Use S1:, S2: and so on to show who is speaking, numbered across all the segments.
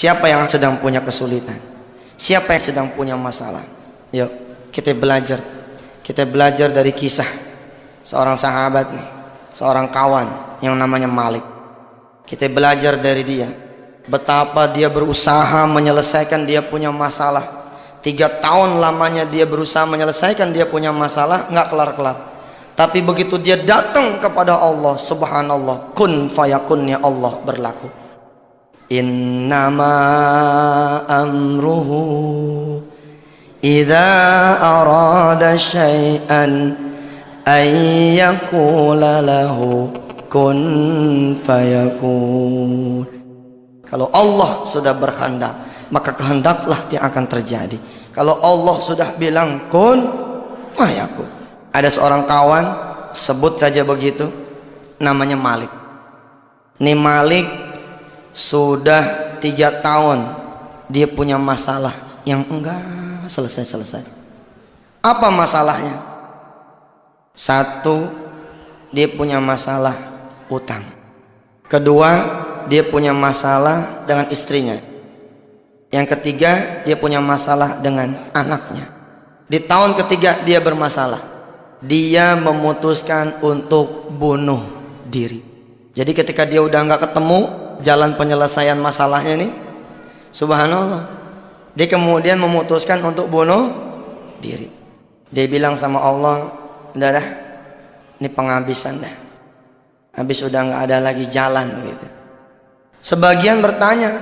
S1: Siapa yang sedang punya kesulitan? Siapa yang sedang punya masalah? Yuk kita belajar. Kita belajar dari kisah seorang sahabat nih, seorang kawan yang namanya Malik. Kita belajar dari dia, betapa dia berusaha menyelesaikan dia punya masalah. 3 tahun lamanya dia berusaha menyelesaikan dia punya masalah, nggak kelar-kelar. Tapi begitu dia datang kepada Allah, subhanallah, kun fayakunnya Allah berlaku. Innama amruhu idza arada syai'an ayyakula lahu kun fayakun. Kalau Allah sudah berkehendak, maka kehendaklah yang akan terjadi. Kalau Allah sudah bilang kun fayakun. Ada seorang kawan, sebut saja begitu, namanya Malik. Ini Malik sudah 3 tahun dia punya masalah yang enggak selesai-selesai. Apa masalahnya? 1, dia punya masalah utang. 2, dia punya masalah dengan istrinya. Yang 3, dia punya masalah dengan anaknya. Di tahun ketiga dia bermasalah. Dia memutuskan untuk bunuh diri. Jadi ketika dia udah nggak ketemu jalan penyelesaian masalahnya nih, subhanallah, dia kemudian memutuskan untuk bunuh diri. Dia bilang sama Allah, udah dah, ini penghabisan dah. Habis udah nggak ada lagi jalan gitu. Sebagian bertanya,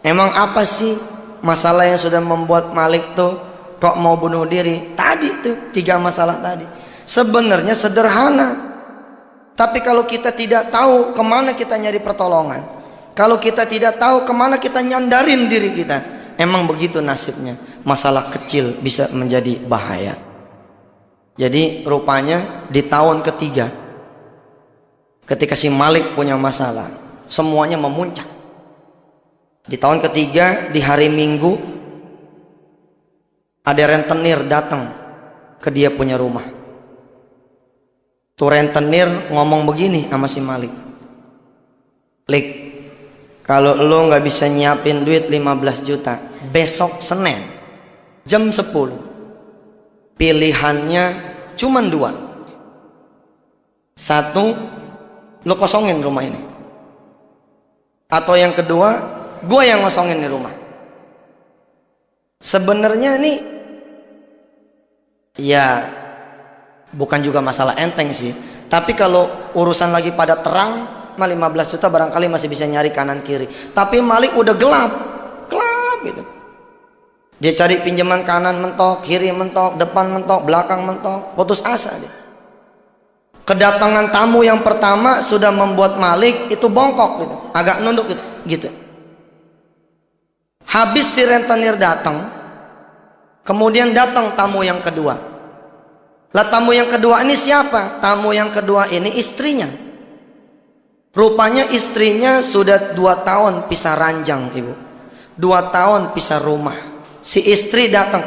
S1: emang apa sih masalah yang sudah membuat Malik tuh kok mau bunuh diri? Tadi tuh 3 masalah tadi. Sebenarnya sederhana. Tapi kalau kita tidak tahu kemana kita nyari pertolongan, kalau kita tidak tahu kemana kita nyandarin diri kita, emang begitu nasibnya. Masalah kecil bisa menjadi bahaya. Jadi rupanya di tahun ketiga, ketika si Malik punya masalah, semuanya memuncak. Di tahun ketiga, di hari Minggu, ada rentenir datang ke dia punya rumah. Tuh rentenir ngomong begini sama si Malik, Lik, kalau lo nggak bisa nyiapin duit 15 juta besok Senin jam 10, pilihannya cuma 2. 1, lo kosongin rumah ini, atau yang kedua, gue yang ngosongin di rumah. Sebenarnya nih ya bukan juga masalah enteng sih, tapi kalau urusan lagi pada terang, 15 juta barangkali masih bisa nyari kanan kiri. Tapi Malik udah gelap gitu. Dia cari pinjaman kanan mentok, kiri mentok, depan mentok, belakang mentok, putus asa dia. Kedatangan tamu yang pertama sudah membuat Malik itu bongkok gitu, agak nunduk gitu. Habis si rentenir datang, kemudian datang tamu yang kedua. Lah tamu yang kedua ini siapa? Tamu yang kedua ini istrinya. Rupanya istrinya sudah 2 tahun pisah ranjang, ibu. 2 tahun pisah rumah. Si istri datang.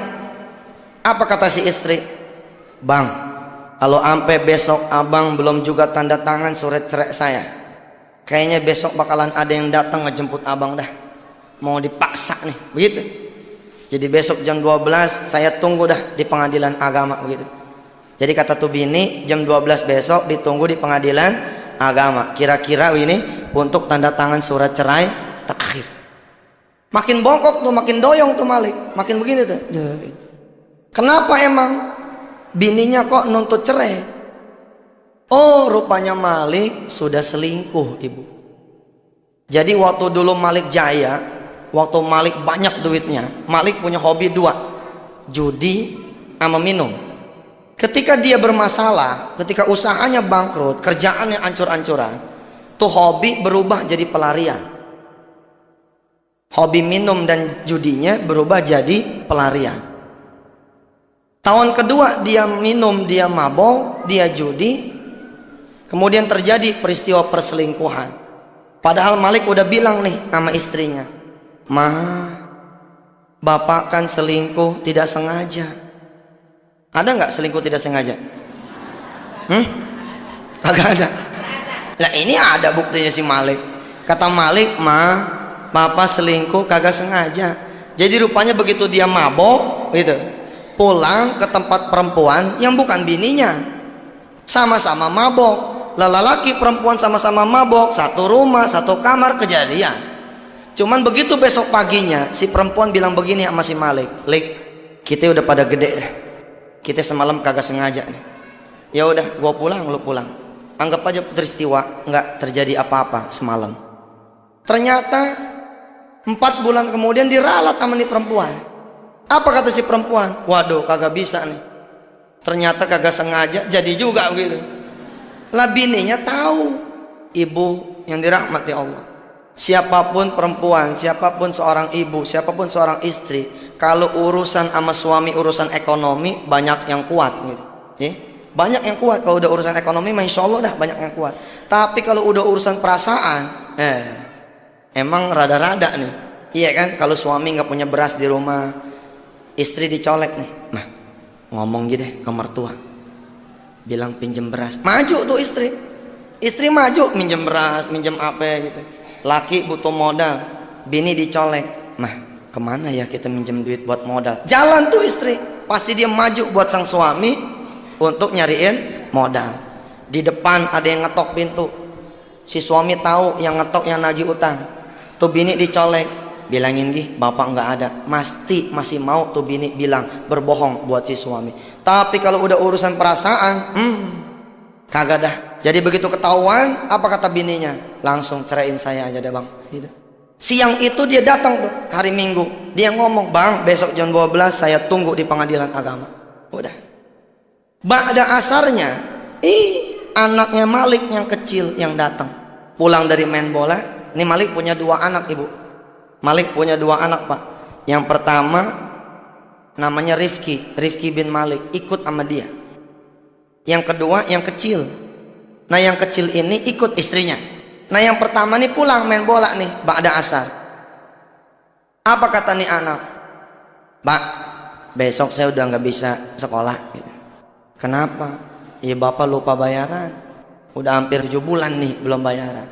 S1: Apa kata si istri? Bang, kalau sampai besok abang belum juga tanda tangan surat cerai saya, kayaknya besok bakalan ada yang datang ngejemput abang dah. Mau dipaksa nih, begitu. Jadi besok jam 12 saya tunggu dah di pengadilan agama, begitu. Jadi kata tuh bini, jam 12 besok ditunggu di pengadilan agama. Kira-kira ini untuk tanda tangan surat cerai terakhir. Makin bongkok tuh, makin doyong tuh Malik, makin begini tuh. Kenapa emang bininya kok nuntut cerai? Oh, rupanya Malik sudah selingkuh, ibu. Jadi waktu dulu Malik jaya, waktu Malik banyak duitnya, Malik punya hobi 2, judi sama minum. Ketika dia bermasalah, ketika usahanya bangkrut, kerjaannya ancur-ancuran, tuh hobi berubah jadi pelarian. Hobi minum dan judinya berubah jadi pelarian. Tahun kedua dia minum, dia mabok, dia judi. Kemudian terjadi peristiwa perselingkuhan. Padahal Malik udah bilang nih sama istrinya, "Ma, bapak kan selingkuh tidak sengaja." Ada nggak selingkuh tidak sengaja? Kagak ada. Lah ini ada buktinya si Malik. Kata Malik, "Ma, papa selingkuh kagak sengaja. Jadi rupanya begitu dia mabok gitu, pulang ke tempat perempuan yang bukan bininya, sama-sama mabok. Lelaki perempuan sama-sama mabok, satu rumah, satu kamar, kejadian. Cuman begitu besok paginya si perempuan bilang begini sama si Malik, Lik, kita udah pada gede deh, kita semalam kagak sengaja nih. Ya udah, gua pulang, lu pulang. Anggap aja peristiwa nggak terjadi apa-apa semalam. Ternyata 4 bulan kemudian diralat sama nih perempuan. Apa kata si perempuan? Waduh, kagak bisa nih. Ternyata kagak sengaja, jadi juga begitu. Lah bininya tahu. Ibu yang dirahmati Allah, siapapun perempuan, siapapun seorang ibu, siapapun seorang istri, kalau urusan sama suami, urusan ekonomi, banyak yang kuat gitu. Banyak yang kuat. Kalau udah urusan ekonomi, masya Allah dah banyak yang kuat. Tapi kalau udah urusan perasaan, emang rada-rada nih. Iya kan, kalau suami nggak punya beras di rumah, istri dicolek nih, mah ngomong gitu deh ke mertua, bilang pinjem beras, maju tuh istri maju minjem beras, minjem apa gitu. Laki butuh modal, bini dicolek, mah kemana ya kita minjem duit buat modal? Jalan tuh istri, pasti dia maju buat sang suami untuk nyariin modal. Di depan ada yang ngetok pintu, si suami tahu yang ngetok yang nagih utang, tuh bini dicolek, bilangin gih bapak nggak ada, masih mau tuh bini bilang berbohong buat si suami. Tapi kalau udah urusan perasaan, kagak dah. Jadi begitu ketahuan, apa kata bininya? Langsung ceraiin saya aja deh bang gitu. Siang itu dia datang tuh hari Minggu, dia ngomong, bang besok jam 12 saya tunggu di pengadilan agama. Udah. Ba'da asarnya, anaknya Malik yang kecil yang datang pulang dari main bola. Ini Malik punya 2 anak ibu. Malik punya 2 anak pak. Yang pertama namanya Rifki bin Malik, ikut sama dia. Yang kedua yang kecil. Nah yang kecil ini ikut istrinya. Nah yang pertama nih pulang main bola nih ba'da asar. Apa kata nih anak? Pak, besok saya udah nggak bisa sekolah gitu. Kenapa? Ya bapak lupa bayaran. Udah hampir 7 bulan nih belum bayaran.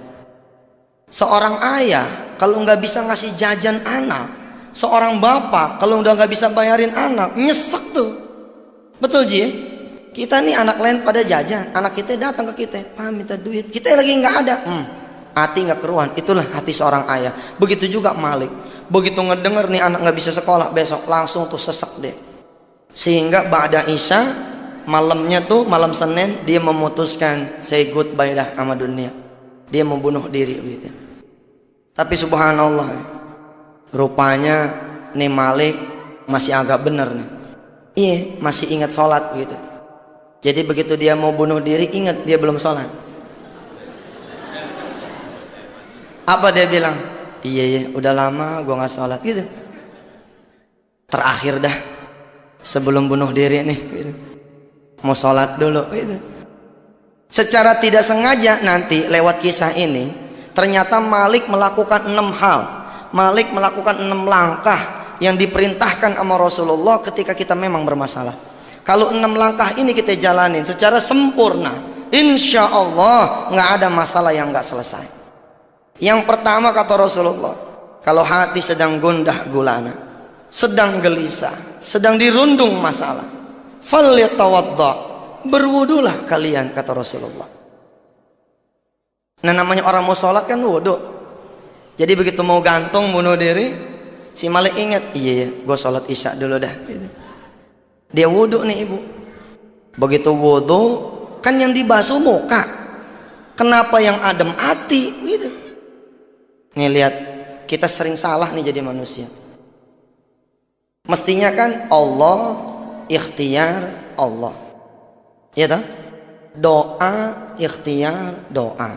S1: Seorang ayah kalau nggak bisa ngasih jajan anak, seorang bapak kalau udah nggak bisa bayarin anak, nyesek tuh. Betul Ji? Kita nih anak lain pada jajan, anak kita datang ke kita, Pak minta duit, kita lagi nggak ada. Hati nggak keruan. Itulah hati seorang ayah. Begitu juga Malik. Begitu ngedenger nih anak nggak bisa sekolah besok, langsung tuh sesek deh. Sehingga ba'da isya, malamnya tuh malam Senin, dia memutuskan say goodbye dah sama dunia. Dia membunuh diri begitu. Tapi subhanallah, rupanya nih Malik masih agak bener nih. Iya, masih ingat sholat gitu. Jadi begitu dia mau bunuh diri, ingat dia belum sholat. Apa dia bilang? Iya, udah lama gua nggak sholat gitu. Terakhir dah, sebelum bunuh diri nih, gitu. Mau sholat dulu gitu. Secara tidak sengaja nanti lewat kisah ini, ternyata Malik melakukan 6 hal. Malik melakukan 6 langkah yang diperintahkan sama Rasulullah ketika kita memang bermasalah. Kalau 6 langkah ini kita jalanin secara sempurna, insya Allah nggak ada masalah yang nggak selesai. Yang pertama kata Rasulullah, kalau hati sedang gundah gulana, sedang gelisah, sedang dirundung masalah, falyatawadda, berwudulah kalian kata Rasulullah. Nah namanya orang mau sholat kan wudu. Jadi begitu mau gantung bunuh diri, si Malik ingat, iya gue sholat isya dulu dah gitu. Dia wudu nih ibu. Begitu wudu kan yang dibasuh muka, kenapa yang adem hati gitu. Nih lihat, kita sering salah nih jadi manusia. Mestinya kan Allah, ikhtiar Allah, ya toh? Doa, ikhtiar doa,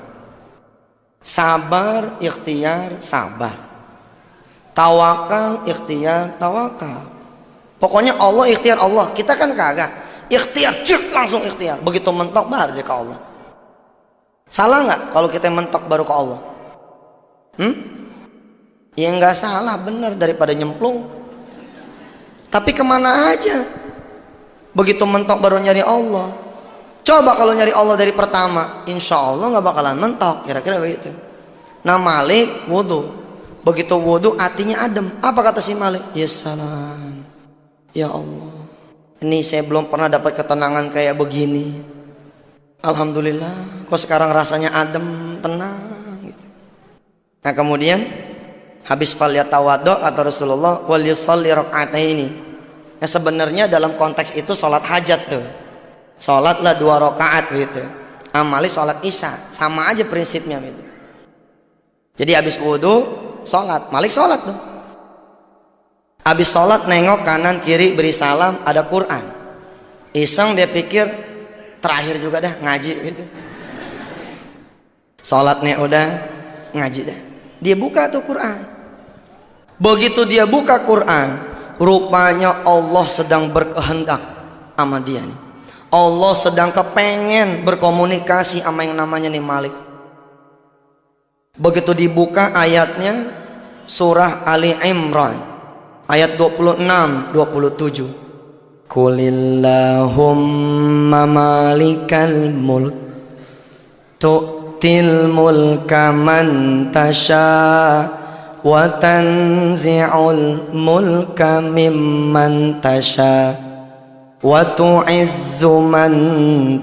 S1: sabar, ikhtiar sabar, tawakal, ikhtiar tawakal. Pokoknya Allah, ikhtiar Allah. Kita kan kagak ikhtiar, langsung ikhtiar. Begitu mentok baru dia ke Allah. Salah nggak kalau kita mentok baru ke Allah? Ya nggak salah, benar, daripada nyemplung. Tapi kemana aja? Begitu mentok baru nyari Allah. Coba kalau nyari Allah dari pertama, insya Allah nggak bakalan mentok. Kira-kira begitu. Nah Malik wudu. Begitu wudu hatinya adem. Apa kata si Malik? Ya salam, ya Allah, ini saya belum pernah dapat ketenangan kayak begini. Alhamdulillah, kok sekarang rasanya adem, tenang gitu. Nah kemudian habis falyatawaddo kata Rasulullah wal yusalli raka'ataini. Nah sebenarnya dalam konteks itu sholat hajat tuh. Sholatlah 2 rakaat gitu. Amali sholat isya, sama aja prinsipnya gitu. Jadi habis wudu sholat, Malik sholat tuh. Habis sholat nengok kanan kiri beri salam, ada Quran. Iseng dia pikir terakhir juga dah ngaji gitu. Sholatnya udah, ngaji dah. Dia buka tuh Quran. Begitu dia buka Quran, rupanya Allah sedang berkehendak sama dia nih. Allah sedang kepengen berkomunikasi sama yang namanya nih Malik. Begitu dibuka ayatnya surah Ali Imran ayat 26-27. Qulillahumma malikal mulk tu'til mulka man tasha wa tanzi'ul mulka mimman tasha wa tu'izzu man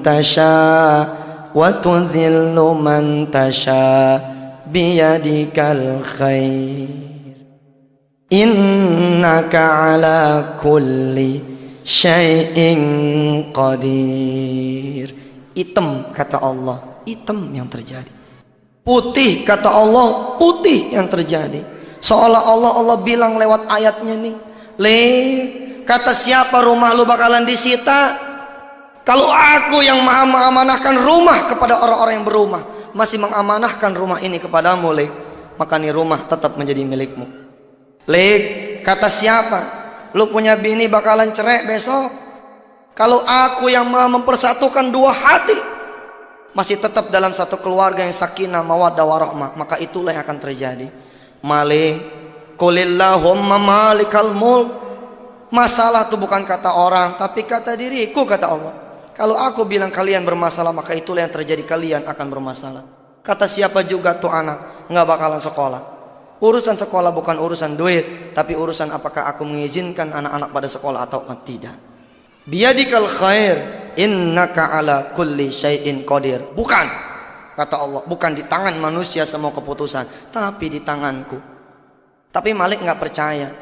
S1: tasha wa tudhillu man tasha biyadikal khair innaka ala kulli syai'in qadir. Hitam kata Allah, hitam yang terjadi. Putih kata Allah, putih yang terjadi. Seolah-olah Allah bilang lewat ayatnya nih, kata siapa rumah lu bakalan disita? Kalau aku yang maha mengamanahkan rumah kepada orang-orang yang berumah, masih mengamanahkan rumah ini kepadamu, maka nih rumah tetap menjadi milikmu. Kata siapa? Lu punya bini bakalan cerai besok. Kalau aku yang maha mempersatukan 2 hati, masih tetap dalam satu keluarga yang sakinah mawaddah warahmah, maka itulah yang akan terjadi. Malik, qulillahumma malikal mulk. Masalah itu bukan kata orang, tapi kata diriku, kata Allah. Kalau aku bilang kalian bermasalah, maka itulah yang terjadi, kalian akan bermasalah. Kata siapa juga tuh anak nggak bakalan sekolah. Urusan sekolah bukan urusan duit, tapi urusan apakah aku mengizinkan anak-anak pada sekolah atau tidak. Biyadikal khair innaka ala kulli syai'in qadir. Bukan, kata Allah, bukan di tangan manusia semua keputusan, tapi di tanganku. Tapi Malik nggak percaya.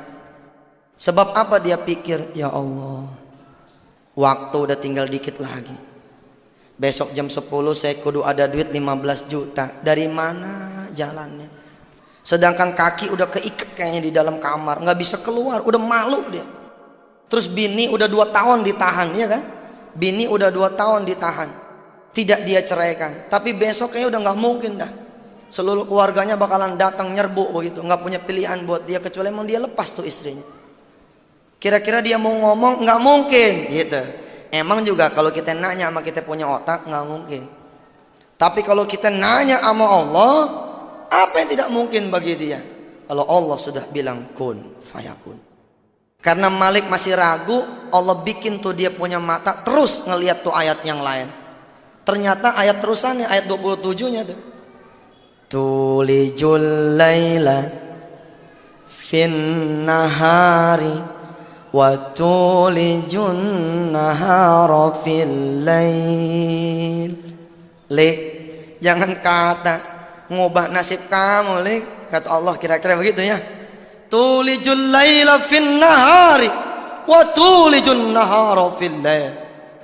S1: Sebab apa dia pikir? Ya Allah, waktu udah tinggal dikit lagi. Besok jam 10 saya kudu ada duit 15 juta. Dari mana jalannya? Sedangkan kaki udah keikat kayaknya di dalam kamar, nggak bisa keluar, udah malu dia. Terus bini udah 2 tahun ditahan, ya kan? Bini udah 2 tahun ditahan, tidak dia ceraikan. Tapi besok kayaknya udah nggak mungkin dah. Seluruh keluarganya bakalan datang nyerbu begitu, nggak punya pilihan buat dia kecuali emang dia lepas tuh istrinya. Kira-kira dia mau ngomong, nggak mungkin gitu. Emang juga kalau kita nanya sama kita punya otak, nggak mungkin. Tapi kalau kita nanya sama Allah, apa yang tidak mungkin bagi dia? Kalau Allah sudah bilang kun fayakun. Karena Malik masih ragu, Allah bikin tuh dia punya mata terus ngelihat tuh ayat yang lain. Ternyata ayat terusannya, ayat 27-nya tuh. Tulijul laila fin nahari wa tulijun nahara fil lail. Jangan kata ngubah nasib kamu, kata Allah, kira-kira begitu ya. Tulijul laila fin nahari wa tulijun nahara fil lail.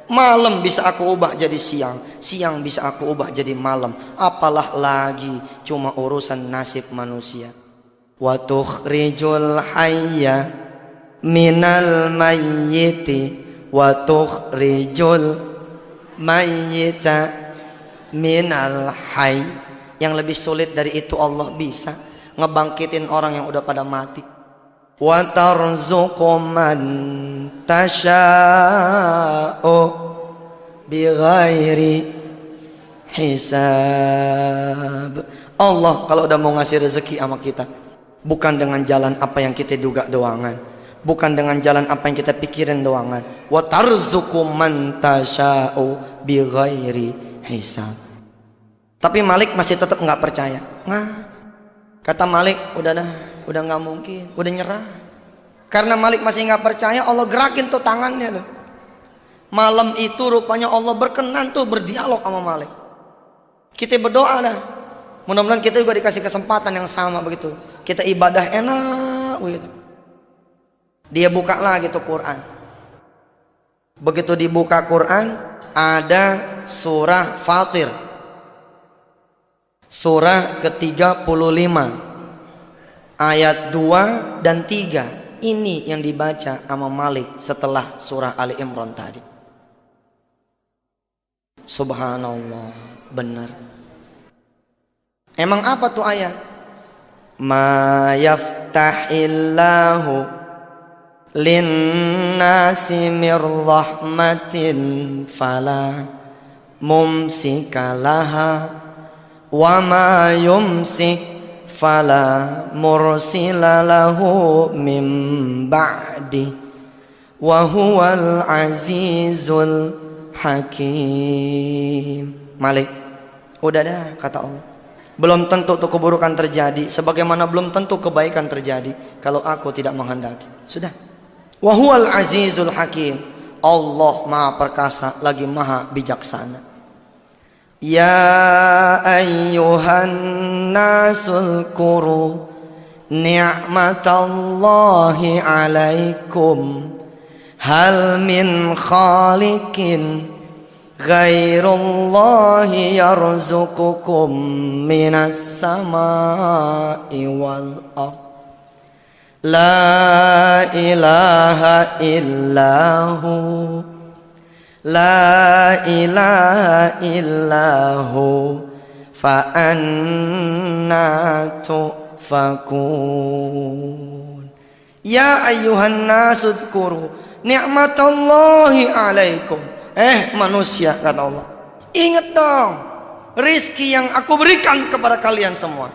S1: Malam bisa aku ubah jadi siang, siang bisa aku ubah jadi malam. Apalah lagi cuma urusan nasib manusia. Wa tukhrijul hayya minal mayyiti wa tukhrijul mayyita minal hayy. Yang lebih sulit dari itu Allah bisa ngebangkitin orang yang udah pada mati. Wa tarzuqu man tasha'u bighairi hisab. Allah kalau udah mau ngasih rezeki sama kita, bukan dengan jalan apa yang kita duga doangan, bukan dengan jalan apa yang kita pikirin doangan. Wa tarzuqu man tasha'u bighairi hisab. Tapi Malik masih tetap nggak percaya. Nah, Kata Malik, udah nggak mungkin, udah nyerah. Karena Malik masih nggak percaya, Allah gerakin tuh tangannya tuh. Malam itu rupanya Allah berkenan tuh berdialog sama Malik. Kita berdoa dah. Mudah-mudahan kita juga dikasih kesempatan yang sama begitu. Kita ibadah enak begitu. Dia buka lagi tuh Quran. Begitu dibuka Quran, ada surah Fatir. Surah ke-35 ayat 2 dan 3. Ini yang dibaca sama Malik setelah surah Ali Imran tadi. Subhanallah, benar. Emang apa tuh ayat? Ma yaftahillahu linnasi mir rahmatin fala mumsikalaha wa ma yumsik fala mursila lahu min ba'di wa huwal azizul hakim. Malik, udah dah kata Allah. Belum tentu tuh keburukan terjadi, sebagaimana belum tentu kebaikan terjadi kalau aku tidak menghendaki. Sudah. Wa huwal azizul hakim. Allah Maha Perkasa lagi Maha Bijaksana. Ya ayyuhan nasul kuru ni'matallahi alaikum hal min khaliqin ghairullahi yarzuqukum minas samai wal ardh la ilaha illahu la ilaha illahu fa anna tufakun. Ya ayyuhan nasu dzkuru ni'matallahi alaikum. Manusia, kata Allah, ingat dong rizki yang aku berikan kepada kalian semua.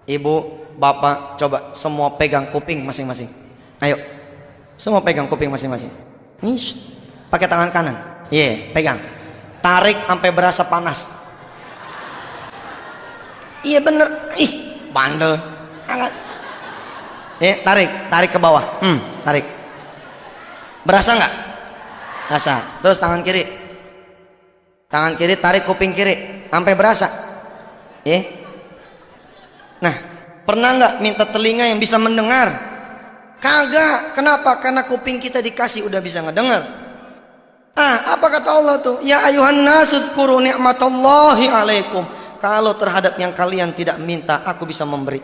S1: Ibu, bapak, coba semua pegang kuping masing-masing. Ayo, semua pegang kuping masing-masing. Pakai tangan kanan. Pegang. Tarik sampai berasa panas. Iya bener. Bandel. Angkat. Tarik ke bawah. Tarik. Berasa nggak? Berasa. Terus tangan kiri. Tangan kiri tarik kuping kiri sampai berasa. Nah, pernah nggak minta telinga yang bisa mendengar? Kagak. Kenapa? Karena kuping kita dikasih udah bisa ngedengar. Apa kata Allah tuh? Ya ayuhan nasu dzkuru ni'matallahi alaikum. Kalau terhadap yang kalian tidak minta, aku bisa memberi.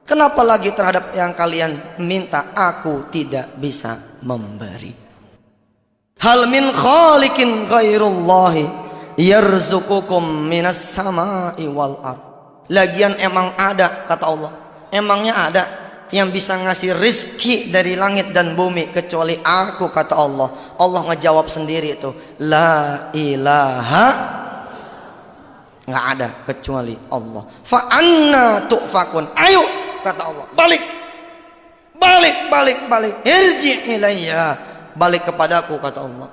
S1: Kenapa lagi terhadap yang kalian minta, aku tidak bisa memberi? Hal min khaliqin ghairullahi yarzuqukum minas samai wal ardh. Lagian emang ada, kata Allah, emangnya ada yang bisa ngasih rizki dari langit dan bumi kecuali aku, kata Allah. Allah ngejawab sendiri itu, la ilaha, nggak ada kecuali Allah. Fa anna tu'fakun. Ayo, kata Allah, balik, irji ilayya, balik kepadaku, kata Allah.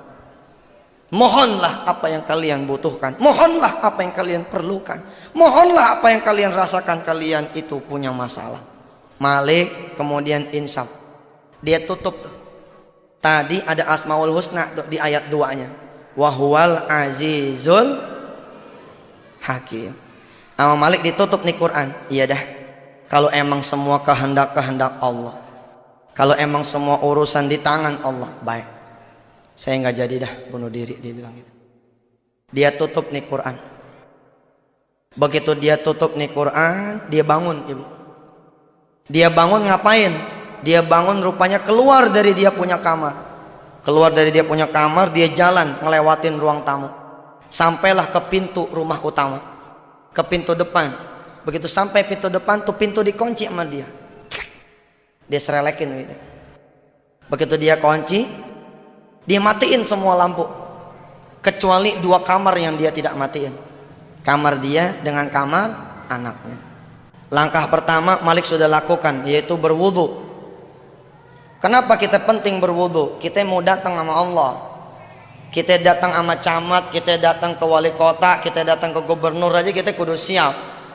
S1: Mohonlah apa yang kalian butuhkan, mohonlah apa yang kalian perlukan, mohonlah apa yang kalian rasakan kalian itu punya masalah. Malik kemudian insaf, dia tutup tuh. Tadi ada Asmaul Husna tuh di ayat 2-nya, Wahuwal azizul hakim. Sama Malik ditutup nih Quran. Iya dah, kalau emang semua kehendak Allah, kalau emang semua urusan di tangan Allah, baik, saya nggak jadi dah bunuh diri, dia bilang gitu. Dia tutup nih Quran. Begitu dia tutup nih Quran, dia bangun, ibu. Dia bangun ngapain? Dia bangun rupanya keluar dari dia punya kamar. Keluar dari dia punya kamar, dia jalan ngelewatin ruang tamu. Sampailah ke pintu rumah utama, ke pintu depan. Begitu sampai pintu depan tuh pintu dikunci sama dia. Dia serelekin gitu. Begitu dia kunci, dia matiin semua lampu kecuali 2 kamar yang dia tidak matiin. Kamar dia dengan kamar anaknya. Langkah pertama Malik sudah lakukan, yaitu berwudu. Kenapa kita penting berwudu? Kita mau datang sama Allah, kita datang sama camat, kita datang ke wali kota, kita datang ke gubernur aja kita kudu siap.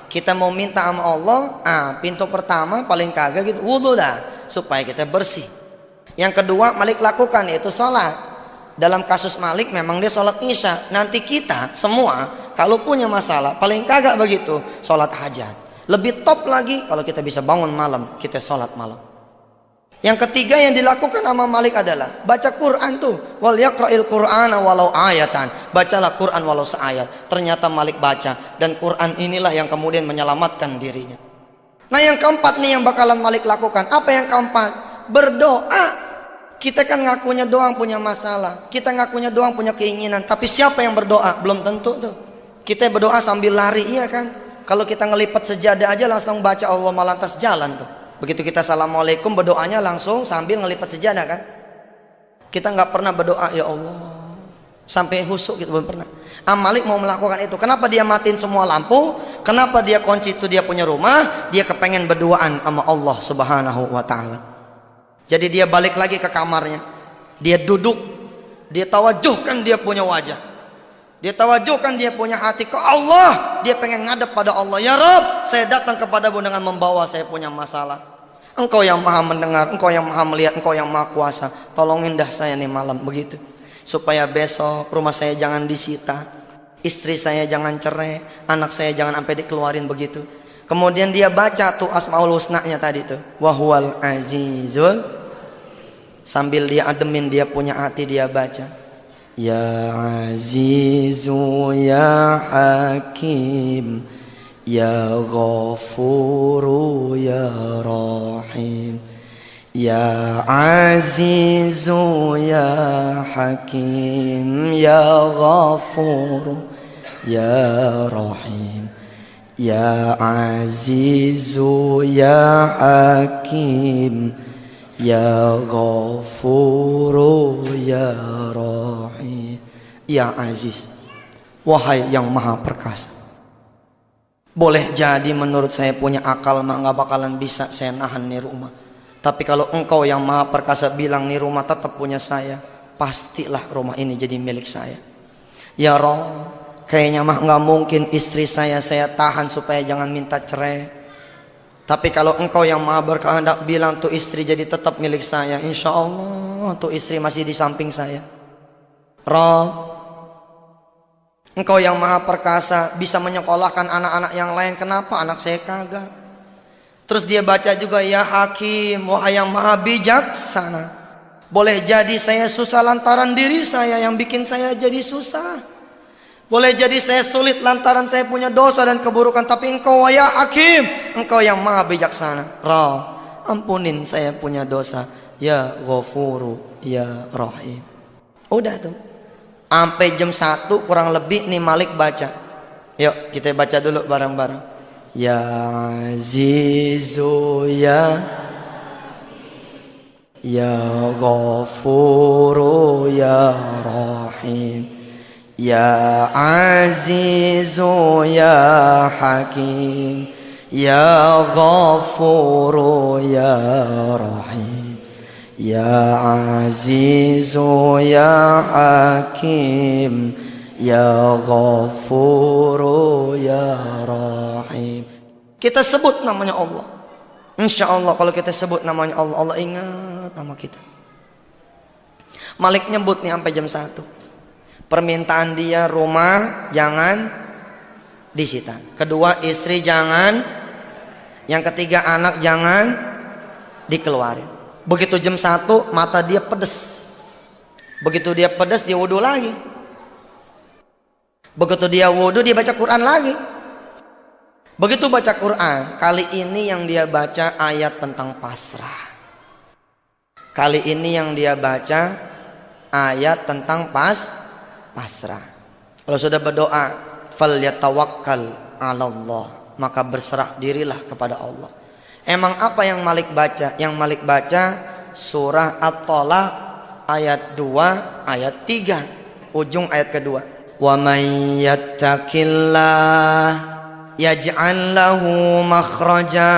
S1: kita mau minta sama Allah, pintu pertama paling kagak gitu, wudu dah, supaya kita bersih. Yang kedua Malik lakukan yaitu sholat. Dalam kasus Malik memang dia sholat isya. Nanti kita semua kalau punya masalah paling kagak begitu sholat hajat. Lebih top lagi kalau kita bisa bangun malam, kita sholat malam. Yang ketiga yang dilakukan sama Malik adalah baca Quran tuh. Wal yaqra'il Qur'ana walau ayatan. Bacalah Quran walau seayat. Ternyata Malik baca, dan Quran inilah yang kemudian menyelamatkan dirinya. Nah yang keempat nih yang bakalan Malik lakukan. Apa yang keempat? Berdoa. Kita kan ngakunya doang punya masalah, kita ngakunya doang punya keinginan, tapi siapa yang berdoa? Belum tentu tuh. Kita berdoa sambil lari, iya kan? Kalau kita ngelipat sejadah aja langsung baca Allah malantas jalan tuh. Begitu kita assalamualaikum berdoanya langsung sambil ngelipat sejadah kan? Kita nggak pernah berdoa ya Allah sampai husuk gitu, belum pernah. Malik mau melakukan itu. Kenapa dia matiin semua lampu? Kenapa dia kunci itu dia punya rumah? Dia kepengen berduaan sama Allah Subhanahu wa Ta'ala. Jadi dia balik lagi ke kamarnya, dia duduk, dia tawajuhkan dia punya wajah, dia tawajuhkan dia punya hati ke Allah. Dia pengen ngadep pada Allah. Ya Rabb, saya datang kepadamu dengan membawa saya punya masalah. Engkau yang maha mendengar, engkau yang maha melihat, engkau yang maha kuasa. Tolongin dah saya nih malam begitu, supaya besok rumah saya jangan disita, istri saya jangan cerai, anak saya jangan sampai dikeluarin begitu. Kemudian dia baca tuh Asmaul Husna-nya tadi tuh, Wahwal Azizul. Sambil dia ademin dia punya hati, dia baca, Ya Azizu Ya Hakim Ya Ghafuru Ya Rahim. Ya Azizu Ya Hakim Ya Ghafuru Ya Rahim. Ya Azizu Ya Hakim Ya Ghafuru Ya Rahim. Ya Aziz, wahai yang maha perkasa. Boleh jadi menurut saya punya akal mah nggak bakalan bisa saya nahan nih rumah. Tapi kalau engkau yang maha perkasa bilang nih rumah tetap punya saya, pastilah rumah ini jadi milik saya. Ya Rabb, kayaknya mah nggak mungkin istri saya tahan supaya jangan minta cerai. Tapi kalau engkau yang maha berkehendak bilang tuh istri jadi tetap milik saya, insya Allah tuh istri masih di samping saya. Rabb, engkau yang maha perkasa bisa menyekolahkan anak-anak yang lain, kenapa anak saya kagak? Terus dia baca juga Ya Hakim, wahai yang maha bijaksana. Boleh jadi saya susah lantaran diri saya yang bikin saya jadi susah. Boleh jadi saya sulit lantaran saya punya dosa dan keburukan, tapi engkau ya Hakim, engkau yang maha bijaksana. Rabb, ampunin saya punya dosa. Ya Ghafuru Ya Rahim. Udah tuh. Sampai jam 1 kurang lebih nih Malik baca. Yuk kita baca dulu bareng-bareng. Ya Azizu Ya Ghafuru Ya Rahim. Ya Azizu Ya Hakim Ya Ghafuru Ya Rahim. Ya Azizu Ya Hakim Ya Ghafuru Ya Rahim. Kita sebut namanya Allah. Insya Allah kalau kita sebut namanya Allah, Allah ingat sama kita. Malik nyebut nih sampai jam 1. Permintaan dia rumah jangan disita. Kedua istri jangan. Yang ketiga anak jangan dikeluarin. Begitu jam 1 mata dia pedes. Begitu dia pedes dia wudhu lagi. Begitu dia wudhu dia baca Quran lagi. Begitu baca Quran, kali ini yang dia baca ayat tentang pasrah. Kali ini yang dia baca ayat tentang pasrah. Kalau sudah berdoa, falyatawakkal 'alallah, maka berserah dirilah kepada Allah. Emang apa yang Malik baca? Yang Malik baca surah At-Thalaq ayat 2, ayat 3, ujung ayat kedua. Wa may yattaqillah yaj'al lahu makhraja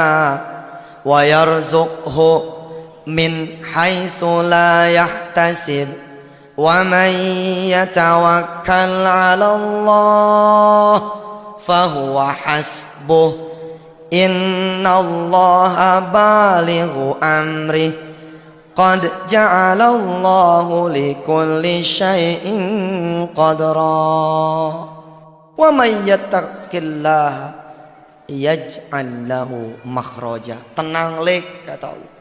S1: wa yarzuqhu min haitsu la yahtasib wa man yatawakkal 'ala Allah fahuwa hasbuh. Innallaha balighu amri qad ja'alallahu likulli syai'in qadra. Wa may yattaqillaha yaj'al lahu makhraja. Tenang lek, kata Allah.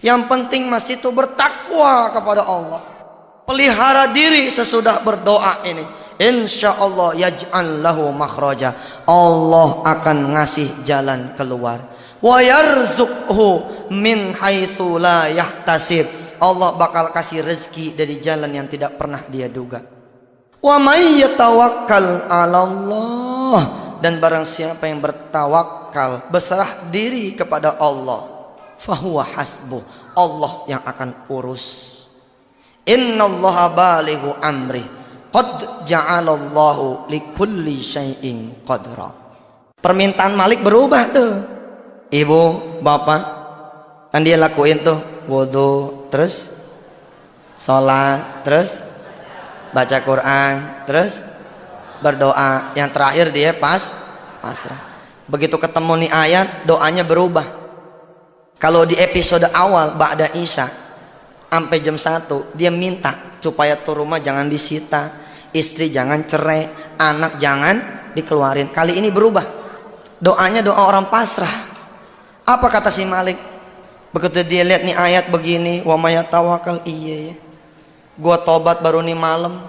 S1: Yang penting masih itu bertakwa kepada Allah. Pelihara diri sesudah berdoa ini. Insyaallah yaj'al lahu makhraja. Allah akan ngasih jalan keluar. Wa yarzuqhu min haitsu la yahtasib. Allah bakal kasih rezeki dari jalan yang tidak pernah dia duga. Wa may yatawakkal 'ala Allah, dan barang siapa yang bertawakal, berserah diri kepada Allah, fahuwa hasbuh, Allah yang akan urus. Innallaha balighu amri qad ja'alallahu likulli syai'in qadra. Permintaan Malik berubah tuh. Ibu, bapak, kan dia lakuin tuh wudu, terus sholat, terus baca Quran, terus berdoa. Yang terakhir dia pasrah. Begitu ketemu nih ayat, doanya berubah. Kalau di episode awal ba'da Isya sampai jam 1 dia minta supaya tuh rumah jangan disita, istri jangan cerai, anak jangan dikeluarin. Kali ini berubah, doanya doa orang pasrah. Apa kata si Malik begitu dia lihat nih ayat begini, wa may yatawakkal, iya ya, gua tobat baru nih malam,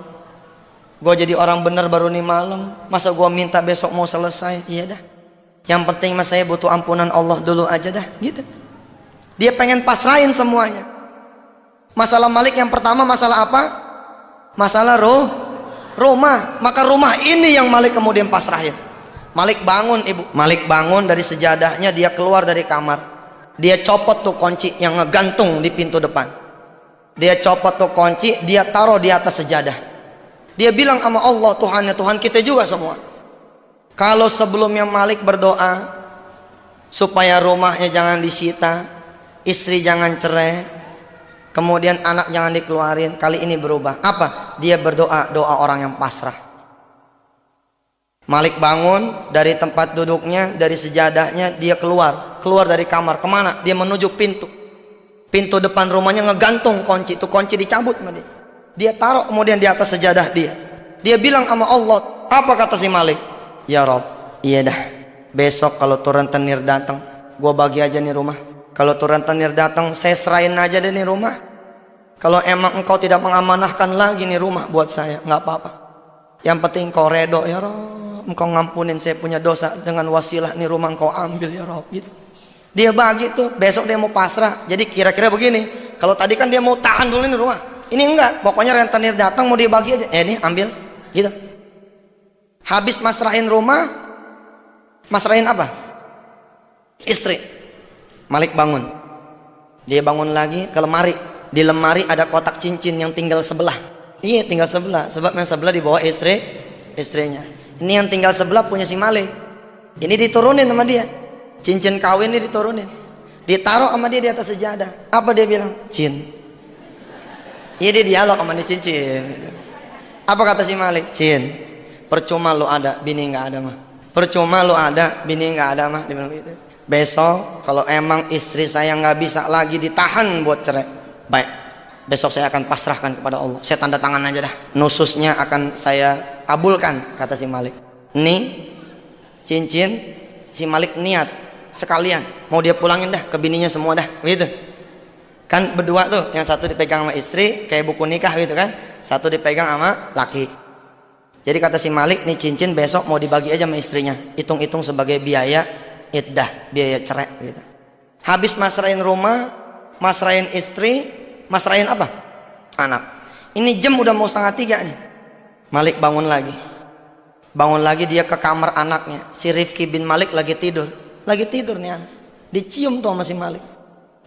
S1: gua jadi orang benar baru nih malam, masa gua minta besok mau selesai? Iya dah, yang penting mas saya butuh ampunan Allah dulu aja dah, gitu. Dia pengen pasrahin semuanya. Masalah Malik yang pertama masalah apa? Masalah rumah. Maka rumah ini yang Malik kemudian pasrahin. Malik bangun, ibu. Malik bangun dari sejadahnya, dia keluar dari kamar. Dia copot tuh kunci yang ngegantung di pintu depan. Dia copot tuh kunci, dia taruh di atas sejadah. Dia bilang sama Allah, Tuhannya Tuhan kita juga semua. Kalau sebelumnya Malik berdoa supaya rumahnya jangan disita, istri jangan cerai, kemudian anak jangan dikeluarin, kali ini berubah. Apa? Dia berdoa, doa orang yang pasrah. Malik bangun dari tempat duduknya, dari sejadahnya, dia keluar dari kamar. Kemana? Dia menuju pintu depan rumahnya, ngegantung kunci. Itu kunci dicabut sama dia. Dia taruh kemudian di atas sejadah dia. Dia bilang sama Allah, apa kata si Malik? Ya Rob, iya dah, besok kalau turun tenir datang, gua bagi aja nih rumah. Kalau turun tenir datang, saya serahin aja deh nih rumah. Kalau emang engkau tidak mengamanahkan lagi nih rumah buat saya, nggak apa-apa. Yang penting kau redo ya Rob, engkau ngampunin saya punya dosa, dengan wasilah nih rumah engkau ambil ya Rob, gitu. Dia bagi tuh, besok dia mau pasrah. Jadi kira-kira begini, kalau tadi kan dia mau tahan dulu nih rumah, ini enggak, pokoknya rentenir datang mau dia bagi aja, ini ambil, gitu. Habis masrahin rumah, masrahin apa? Istri. Malik bangun, dia bangun lagi ke lemari. Di lemari ada kotak cincin yang tinggal sebelah. Iya, tinggal sebelah, sebab yang sebelah dibawa istrinya. Ini yang tinggal sebelah punya si Malik. Ini diturunin sama dia, cincin kawin ini diturunin, ditaruh sama dia di atas sejadah. Apa dia bilang? Cin. Iya, dia dialog sama dia, cincin. Apa kata si Malik? Cin, percuma lu ada, bini nggak ada mah. Percuma lu ada, bini nggak ada mah. Dia bilang gitu. Besok kalau emang istri saya nggak bisa lagi ditahan buat cerai, baik, besok saya akan pasrahkan kepada Allah. Saya tanda tangan aja dah, nususnya akan saya kabulkan, kata si Malik. Nih cincin, si Malik niat sekalian mau dia pulangin dah ke bininya semua dah, gitu. Kan berdua tuh, yang satu dipegang sama istri kayak buku nikah gitu kan, satu dipegang sama laki. Jadi kata si Malik, nih cincin besok mau dibagi aja sama istrinya, hitung-hitung sebagai biaya iddah, biaya cerai, gitu. Habis masrahin rumah, masrahin istri, masrahin apa? Anak. Ini jam udah mau 2:30 nih. Malik bangun lagi dia ke kamar anaknya. Si Rifki bin Malik lagi tidur nih anak. Dicium tuh sama si Malik.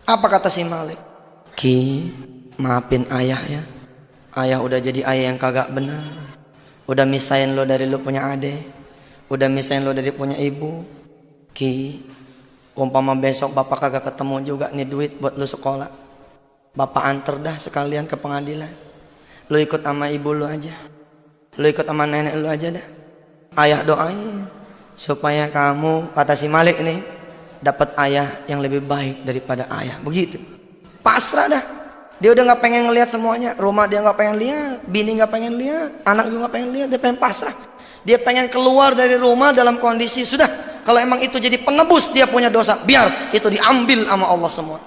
S1: Apa kata si Malik? Ki, maafin ayah ya, ayah udah jadi ayah yang kagak benar, udah misahin lo dari lo punya adik, udah misahin lo dari punya ibu. Ki, umpama besok bapak kagak ketemu juga nih duit buat lu sekolah, bapak anter dah sekalian ke pengadilan. Lu ikut sama ibu lu aja, lu ikut sama nenek lu aja dah. Ayah doain supaya kamu, kata si Malik ini, dapat ayah yang lebih baik daripada ayah. Begitu. Pasrah dah. Dia udah nggak pengen ngelihat semuanya. Rumah dia nggak pengen lihat, bini nggak pengen lihat, anak juga nggak pengen lihat. Dia pengen pasrah. Dia pengen keluar dari rumah dalam kondisi sudah. Kalau emang itu jadi penebus dia punya dosa, biar itu diambil sama Allah semua.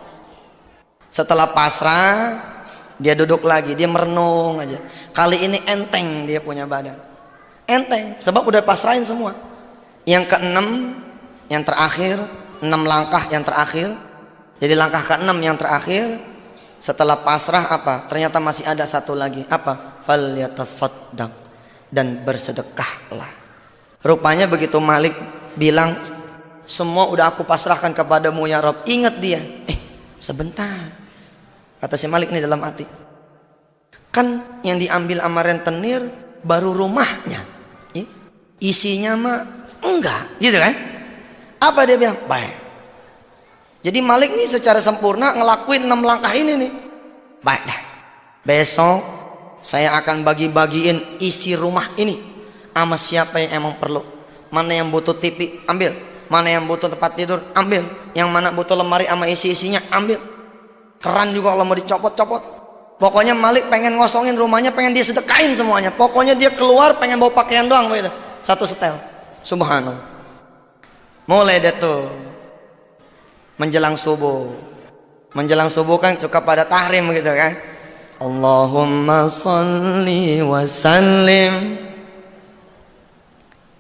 S1: Setelah pasrah, dia duduk lagi, dia merenung aja. Kali ini enteng dia punya badan. Enteng, sebab udah pasrahin semua. Yang keenam, yang terakhir, 6 langkah yang terakhir. Jadi langkah keenam yang terakhir. Setelah pasrah apa? Ternyata masih ada satu lagi. Apa? Falyatasaddaq, dan bersedekahlah. Rupanya begitu Malik bilang, semua udah aku pasrahkan kepadamu ya Rabb. Ingat dia. Sebentar. Kata si Malik ini dalam hati. Kan yang diambil sama rentenir baru rumahnya. Isinya mah enggak. Gitu kan? Apa dia bilang? Baik. Jadi Malik nih secara sempurna ngelakuin 6 langkah ini nih. Baik dah. Besok saya akan bagi-bagiin isi rumah ini sama siapa yang emang perlu. Mana yang butuh TV, ambil. Mana yang butuh tempat tidur, ambil. Yang mana butuh lemari sama isi-isinya, ambil. Keran juga kalau mau dicopot-copot. Pokoknya Malik pengen ngosongin rumahnya, pengen dia sedekahin semuanya. Pokoknya dia keluar pengen bawa pakaian doang begitu. Satu setel. Subhanallah. Mulai deh tuh menjelang subuh. Menjelang subuh kan suka pada tahrim gitu kan. Allahumma salli wa sallim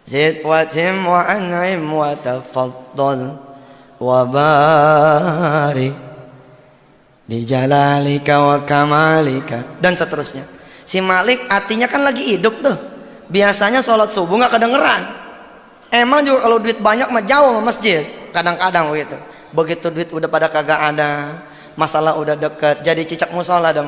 S1: zid wa tim wa an'im wa tafaddal wa barik di jalalika wa kamalika, dan seterusnya. Si Malik hatinya kan lagi hidup tuh. Biasanya sholat subuh nggak kedengeran. Emang juga kalau duit banyak mah jauh sama masjid. Kadang-kadang begitu. Begitu duit udah pada kagak ada, masalah udah deket, jadi cicak musola udah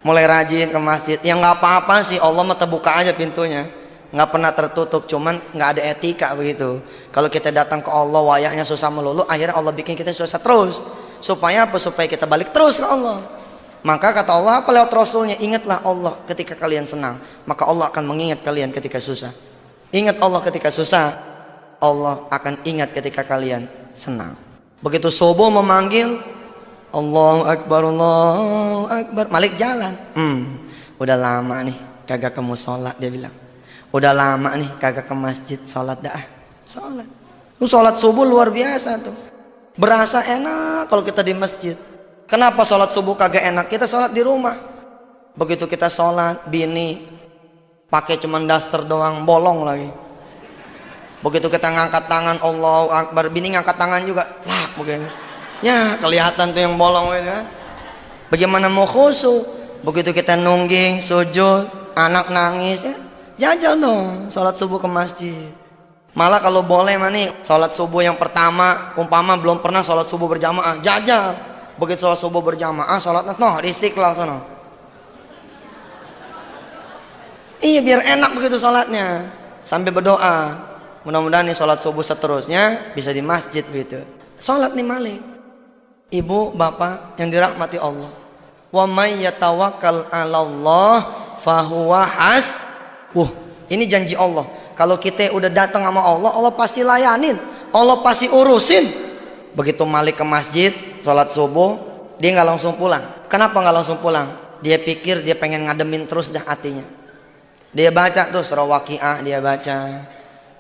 S1: mulai rajin ke masjid. Yang nggak apa-apa sih, Allah mah terbuka aja pintunya, nggak pernah tertutup. Cuman nggak ada etika begitu. Kalau kita datang ke Allah wayahnya susah melulu, akhirnya Allah bikin kita susah terus. Supaya apa? Supaya kita balik terus ke Allah. Maka kata Allah apa lewat Rasulnya, ingatlah Allah ketika kalian senang, maka Allah akan mengingat kalian ketika susah. Ingat Allah ketika susah, Allah akan ingat ketika kalian senang. Begitu subuh memanggil, Allahu Akbar, Allahu Akbar, Malik jalan. Udah lama nih kagak ke musola, dia bilang. Udah lama nih kagak ke masjid, sholat dah. Sholat subuh luar biasa tuh. Berasa enak kalau kita di masjid. Kenapa sholat subuh kagak enak? Kita sholat di rumah. Begitu kita sholat, bini pakai cuman daster doang, bolong lagi. Begitu kita ngangkat tangan Allahu Akbar, bini ngangkat tangan juga, lak begini. Ya kelihatan tuh yang bolong gitu kan. Bagaimana mau khusyuk? Begitu kita nungging, sujud, anak nangis, ya jajal dong sholat subuh ke masjid. Malah kalau boleh nih sholat subuh yang pertama, umpama belum pernah sholat subuh berjamaah, jajal. Begitu sholat subuh berjamaah, sholat di Istiqlal sana. Iya biar enak begitu sholatnya, sambil berdoa. Mudah-mudahan nih sholat subuh seterusnya bisa di masjid gitu. Sholat nih Malik. Ibu, bapak yang dirahmati Allah. Wa may yatawakkal 'alallah fahuwa ini janji Allah. Kalau kita udah datang sama Allah, Allah pasti layanin, Allah pasti urusin. Begitu Malik ke masjid, sholat subuh, dia nggak langsung pulang. Kenapa nggak langsung pulang? Dia pikir dia pengen ngademin terus dah hatinya. Dia baca tuh surah Waqiah, dia baca.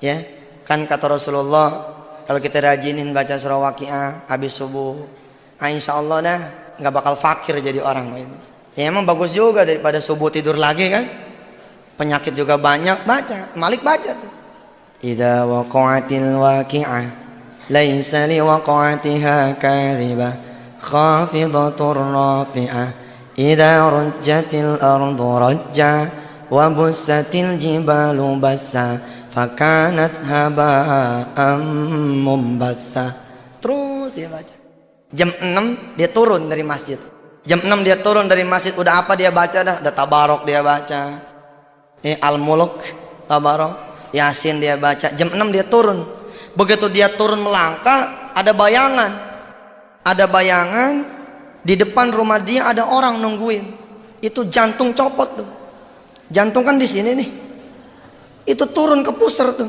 S1: Ya, kan kata Rasulullah, kalau kita rajinin baca surah Waqiah habis subuh, insya Allah dah nggak bakal fakir jadi orang ini. Ya emang bagus juga daripada subuh tidur lagi kan. Penyakit juga banyak, baca. Malik baca tuh. Idza waqa'atil waqi'ah laisa li waqa'atiha kadhibah khafidatur rafi'ah idza rajjatil ardu rajja wa bussatil jibalu bassa fakanat haba'an mumbatha. Terus dia baca. Jam 6 dia turun dari masjid. Jam 6 dia turun dari masjid, udah apa dia baca dah? Udah Tabarok dia baca. Al-Mulk, Tabarok, Yasin dia baca. Jam 6 dia turun. Begitu dia turun melangkah, ada bayangan. Ada bayangan di depan rumah dia ada orang nungguin. Itu jantung copot tuh. Jantung kan di sini nih. Itu turun ke pusar tuh.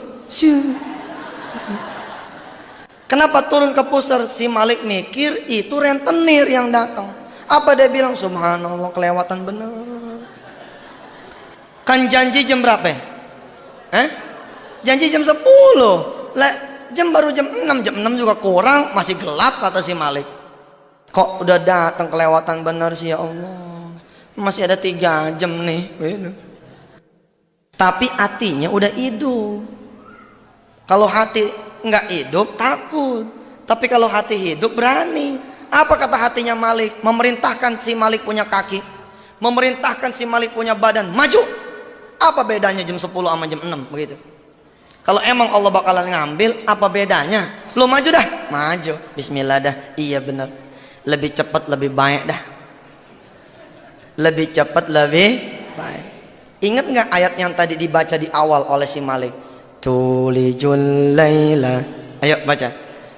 S1: Kenapa turun ke pusar? Si Malik mikir itu rentenir yang datang. Apa dia bilang? Subhanallah, kelewatan bener. Kan janji jam berapa? Janji jam 10. Jam baru jam 6. Jam 6 juga kurang, masih gelap kata si Malik. Kok udah datang kelewatan bener sih ya Allah. Masih ada 3 jam nih. Tapi hatinya udah hidup. Kalau hati nggak hidup takut. Tapi kalau hati hidup berani. Apa kata hatinya Malik? Memerintahkan si Malik punya kaki, memerintahkan si Malik punya badan, maju. Apa bedanya jam 10 sama jam 6 begitu? Kalau emang Allah bakalan ngambil, apa bedanya? Lu maju dah, maju. Bismillah dah. Iya bener. Lebih cepat lebih baik dah. Lebih cepat lebih baik. Ingat nggak ayat yang tadi dibaca di awal oleh si Malik? Tulijul laila. Ayo baca.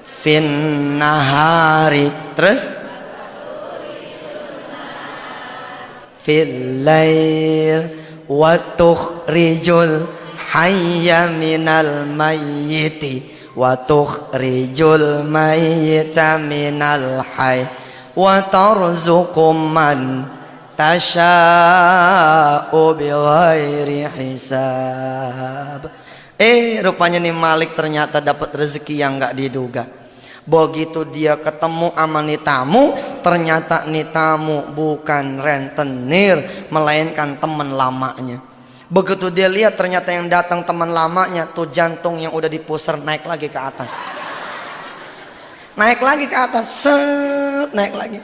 S1: Fin nahari. Terus? Fil lail wa tukhrijul hayya minal mayyiti wa tukhrijul mayyita minal hayy wa tarzuqum man tasya'u bighairi hisab. Rupanya nih Malik ternyata dapat rezeki yang nggak diduga. Begitu dia ketemu sama nih tamu, ternyata nih tamu bukan rentenir, melainkan teman lamanya. Begitu dia lihat ternyata yang datang teman lamanya, tuh jantung yang udah dipusar naik lagi ke atas. Naik lagi ke atas, set, naik lagi.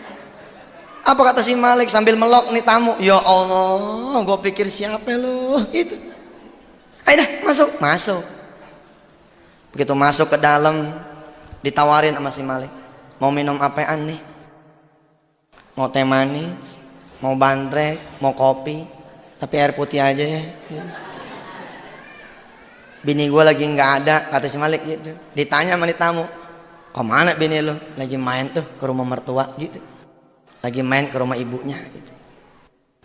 S1: Apa kata si Malik sambil melok nih tamu? Ya Allah, gue pikir siapa lo? Itu. Ayo dah, masuk. Begitu masuk ke dalam, ditawarin sama si Malik. Mau minum apaan nih? Mau teh manis, mau bandrek, mau kopi, tapi air putih aja ya. Bini gue lagi nggak ada, kata si Malik gitu. Ditanya sama nih tamu, kemana bini lo? Lagi main tuh ke rumah mertua gitu. Lagi main ke rumah ibunya gitu.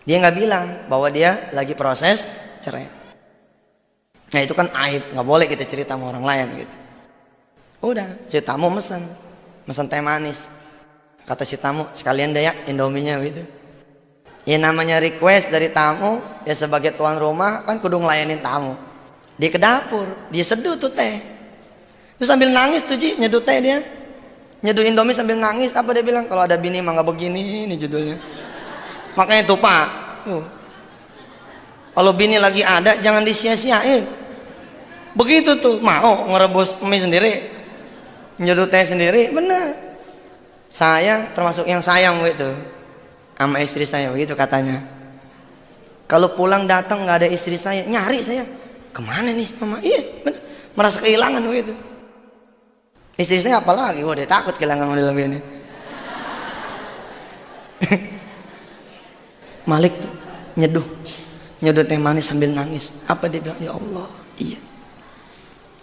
S1: Dia nggak bilang bahwa dia lagi proses cerai. Nah itu kan aib, nggak boleh kita cerita sama orang lain gitu. Udah, si tamu mesen teh manis. Kata si tamu, sekalian deh ya Indominya gitu. Ya namanya request dari tamu, ya sebagai tuan rumah kan kudu ngelayanin tamu. Dia ke dapur, dia seduh tuh teh. Terus sambil nangis tuh Ji, nyeduh teh dia. Nyeduh Indomie sambil nangis. Apa dia bilang? Kalau ada bini mah nggak begini, ini judulnya. Makanya tuh Pak, kalau bini lagi ada jangan disia-siain. Begitu tuh, mau ngerebus mie sendiri, nyeduh teh sendiri, bener. Saya termasuk yang sayang gitu sama istri saya, begitu katanya. Kalau pulang datang nggak ada istri saya, nyari saya, kemana nih mama? Iya, bener. Merasa kehilangan begitu. Istri saya apalagi, wah dia takut kehilangan model begini. Malik tuh nyeduh teh manis sambil nangis. Apa dia bilang? Ya Allah, iya.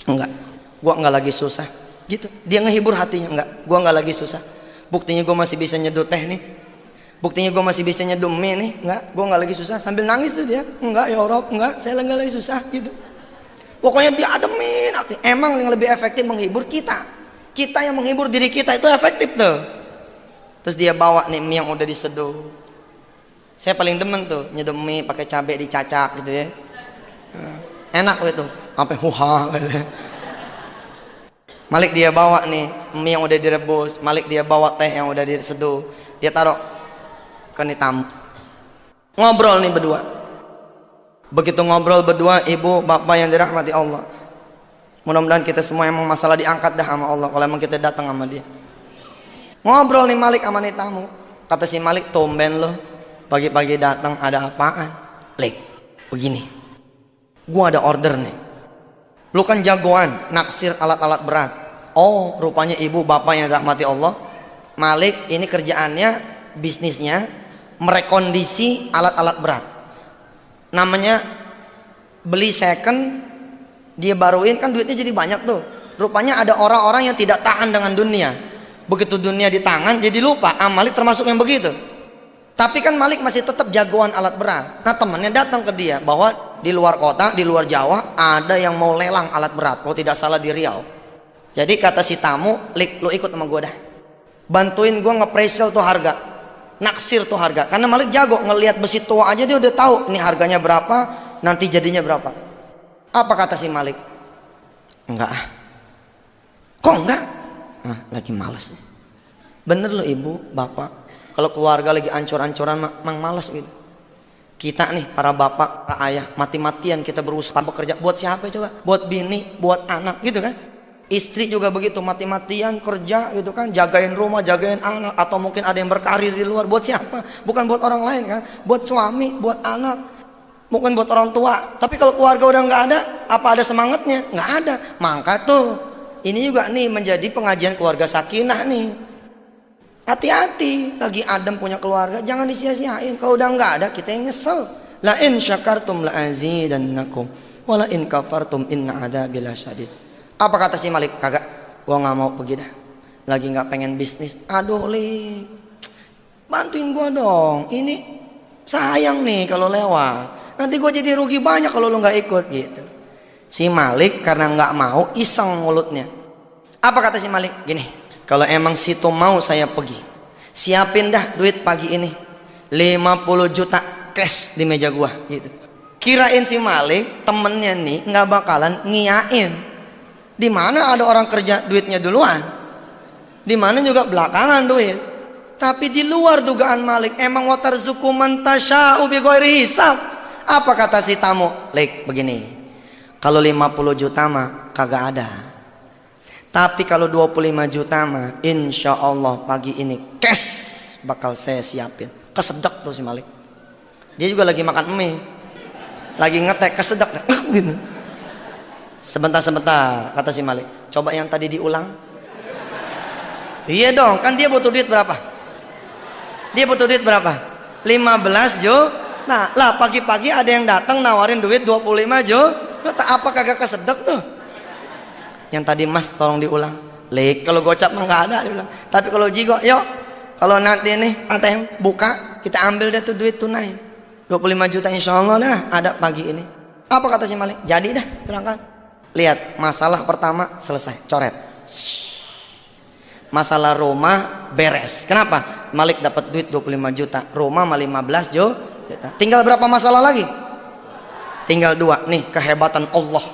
S1: Enggak, gua enggak lagi susah gitu. Dia ngehibur hatinya. Enggak, gua enggak lagi susah. Buktinya gua masih bisa nyeduh teh nih. Buktinya gua masih bisa nyeduh mie nih. Enggak, gua enggak lagi susah. Sambil nangis tuh dia. Enggak ya Allah, enggak, saya enggak lagi susah gitu. Pokoknya dia ademin hati. Emang yang lebih efektif menghibur kita. Kita yang menghibur diri kita itu efektif tuh. Terus dia bawa nih mie yang udah diseduh. Saya paling demen tuh nyeduh mie pakai cabai dicacak gitu ya. Enak gitu. Sampai huha. Malik dia bawa nih mie yang udah direbus, Malik dia bawa teh yang udah diseduh, dia taruh ke nih tamu. Ngobrol nih berdua. Begitu ngobrol berdua, ibu bapak yang dirahmati Allah, mudah-mudahan kita semua emang masalah diangkat dah sama Allah kalau emang kita datang sama dia. Ngobrol nih Malik sama nih tamu. Kata si Malik, tumben lo pagi-pagi datang, ada apaan? Lik, begini, gua ada order nih. Lu kan jagoan naksir alat-alat berat. Oh, rupanya ibu bapak yang dirahmati Allah, Malik ini kerjaannya, bisnisnya merekondisi alat-alat berat. Namanya beli second, dia baruin, kan duitnya jadi banyak tuh. Rupanya ada orang-orang yang tidak tahan dengan dunia. Begitu dunia di tangan jadi lupa. Malik termasuk yang begitu. Tapi kan Malik masih tetap jagoan alat berat. Nah temannya datang ke dia bahwa di luar kota, di luar Jawa, ada yang mau lelang alat berat, kalau tidak salah di Riau. Jadi kata si tamu, "Lik, lu ikut sama gue dah, bantuin gue nge-appraisal tuh harga, naksir tuh harga." Karena Malik jago ngelihat besi tua aja, dia udah tahu ini harganya berapa, nanti jadinya berapa. Apa kata si Malik? "Enggak ah." "Kok enggak?" "Nah, lagi males nih." Bener loh ibu, bapak, kalau keluarga lagi ancur-ancuran mang males gitu. Kita nih para bapak, para ayah, mati-matian kita berusaha bekerja buat siapa coba? Buat bini, buat anak gitu kan. Istri juga begitu, mati-matian kerja gitu kan, jagain rumah, jagain anak, atau mungkin ada yang berkarir di luar. Buat siapa? Bukan buat orang lain kan, buat suami, buat anak, bukan buat orang tua. Tapi kalau keluarga udah nggak ada, apa ada semangatnya? Nggak ada. Maka tuh ini juga nih menjadi pengajian keluarga sakinah nih. Hati-hati, lagi adem punya keluarga, jangan disia-siain. Kalau udah nggak ada, kita yang nyesel. La in syakartum la azidannakum wa la in kafartum inna adzabi lasyadid. Apa kata si Malik? "Kagak, gua nggak mau pergi dah, lagi nggak pengen bisnis." "Aduh Lik, bantuin gua dong, ini sayang nih kalau lewat, nanti gua jadi rugi banyak kalau lu nggak ikut," gitu. Si Malik karena nggak mau, iseng mulutnya. Apa kata si Malik? Gini, "Kalau emang situ mau saya pergi, siapin dah duit pagi ini 50 juta cash di meja gua," gitu. Kirain si Malik temennya nih nggak bakalan ngiyain. Di mana ada orang kerja duitnya duluan, di mana juga belakangan duit. Tapi di luar dugaan Malik, emang watarzuqu man tasya'u bighairi hisab. Apa kata si tamu? "Lik, begini, kalau 50 juta mah kagak ada, tapi kalau 25 juta mah insya Allah pagi ini cash bakal saya siapin." Kesedek tuh si Malik. Dia juga lagi makan mie, lagi ngetek, kesedek gitu. "Sebentar, kata si Malik, coba yang tadi diulang." Iya dong, kan dia butuh duit berapa? Dia butuh duit berapa? 15 juta. Lah pagi-pagi ada yang datang nawarin duit 25 juta. Apa kagak kesedek tuh? "Yang tadi Mas tolong diulang." "Lik, kalau gocap mah nggak ada," dia bilang. "Tapi kalau jigo, yuk, kalau nanti nih ATM buka, kita ambil deh tuh duit tunai 25 juta insya Allah dah ada pagi ini." Apa kata si Malik? "Jadi dah, berangkat." Lihat, masalah pertama selesai, coret. Masalah rumah beres. Kenapa? Malik dapat duit 25 juta, rumah mah 15 juta. Tinggal berapa masalah lagi? Tinggal 2. Nih kehebatan Allah.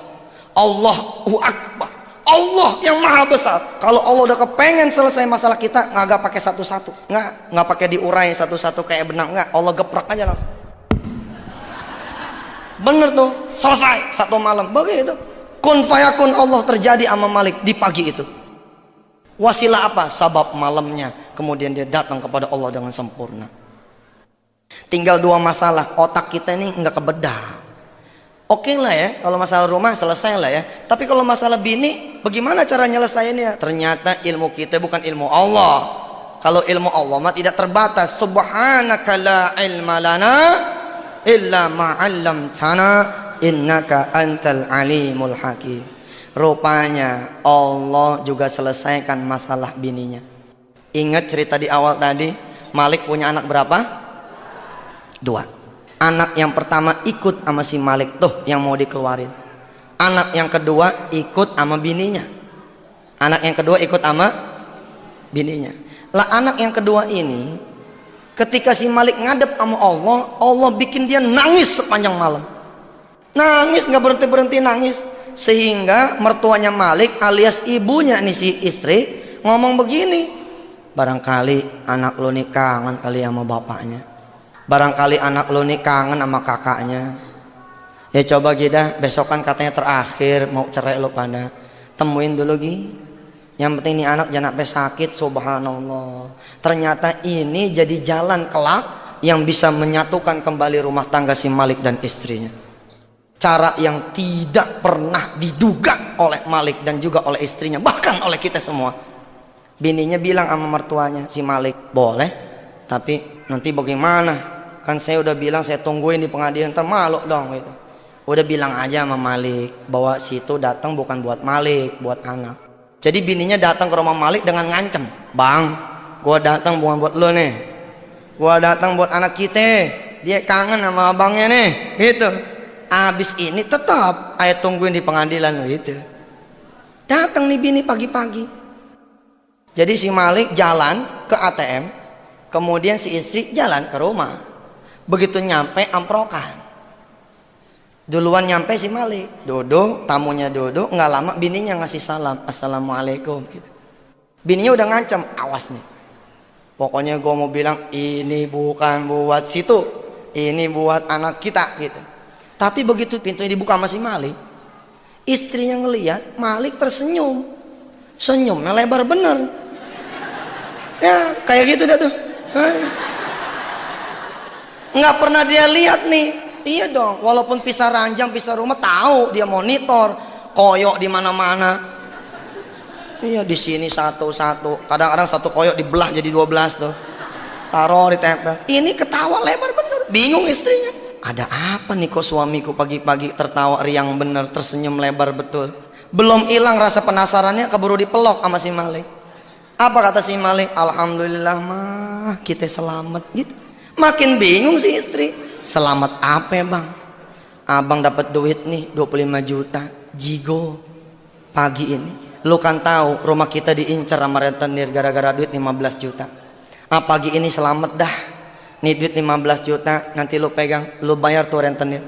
S1: Allahu Akbar. Allah yang maha besar. Kalau Allah udah kepengen selesai masalah kita, nggak pakai satu-satu, nggak pakai diurai satu-satu kayak benang, nggak. Allah geprek aja langsung. Bener tuh, selesai satu malam. Begitu. Kun fayakun, Allah terjadi sama Malik di pagi itu. Wasilah apa? Sabab malamnya. Kemudian dia datang kepada Allah dengan sempurna. Tinggal 2 masalah. Otak kita ini nggak kebedah. Oke lah ya, kalau masalah rumah selesai lah ya. Tapi kalau masalah bini, bagaimana cara nyelesainnya? Ternyata ilmu kita bukan ilmu Allah. Kalau ilmu Allah mah tidak terbatas. Subhanaka la ilma lana illa ma'allamtana innaka antal alimul hakim. Rupanya Allah juga selesaikan masalah bininya. Ingat cerita di awal tadi, Malik punya anak berapa? 2. Anak yang pertama ikut sama si Malik tuh yang mau dikeluarin. Anak yang kedua ikut sama bininya. Anak yang kedua ikut sama bininya. Lah anak yang kedua ini, ketika si Malik ngadep sama Allah, Allah bikin dia nangis sepanjang malam. Nangis, nggak berhenti-berhenti nangis. Sehingga mertuanya Malik alias ibunya nih si istri ngomong begini, barangkali anak lo nih kangen kali sama bapaknya, barangkali anak lo nih kangen sama kakaknya. Ya coba kita besokan katanya terakhir mau cerai lo pada, temuin dulu Gi. Yang penting nih anak jangan sampai sakit. Subhanallah, ternyata ini jadi jalan kelak yang bisa menyatukan kembali rumah tangga si Malik dan istrinya. Cara yang tidak pernah diduga oleh Malik dan juga oleh istrinya, bahkan oleh kita semua. Bininya bilang sama mertuanya si Malik, boleh, tapi nanti bagaimana? Kan saya udah bilang saya tungguin di pengadilan, ntar malu dong gitu. Udah bilang aja sama Malik bahwa situ datang bukan buat Malik, buat anak. Jadi bininya datang ke rumah Malik dengan ngancem, "Bang, gua datang bukan buat lo nih, gua datang buat anak kita, dia kangen sama abangnya nih," gitu. Abis ini tetap ayah tungguin di pengadilan gitu. Datang nih bini pagi-pagi. Jadi si Malik jalan ke ATM, kemudian si istri jalan ke rumah. Begitu nyampe amprokan. Duluan nyampe si Malik, duduk, tamunya duduk, nggak lama bininya ngasih salam, assalamualaikum gitu. Bininya udah ngancam, awas nih. Pokoknya gue mau bilang ini bukan buat situ, ini buat anak kita gitu. Tapi begitu pintunya dibuka sama si Malik, istrinya ngelihat Malik tersenyum, senyumnya lebar bener. Ya kayak gitu dah tuh. Nggak pernah dia lihat nih. Iya dong, walaupun pisah ranjang, pisah rumah, tahu dia monitor, koyok di mana-mana. Iya di sini satu-satu, kadang-kadang satu koyok dibelah jadi 12 tuh, taruh di tempel. Ini ketawa lebar bener, bingung istrinya. Ada apa nih kok suamiku pagi-pagi tertawa riang bener, tersenyum lebar betul. Belum hilang rasa penasarannya, keburu dipelok sama si Malik. Apa kata si Malik? Alhamdulillah mah kita selamat gitu. Makin bingung si istri. Selamat apa ya bang? Abang dapat duit nih 25 juta jigo pagi ini. Lu kan tahu rumah kita diincar sama rentenir gara-gara duit 15 juta. Pagi ini selamat dah. Nih duit 15 juta nanti lu pegang, lu bayar tuh rentenir.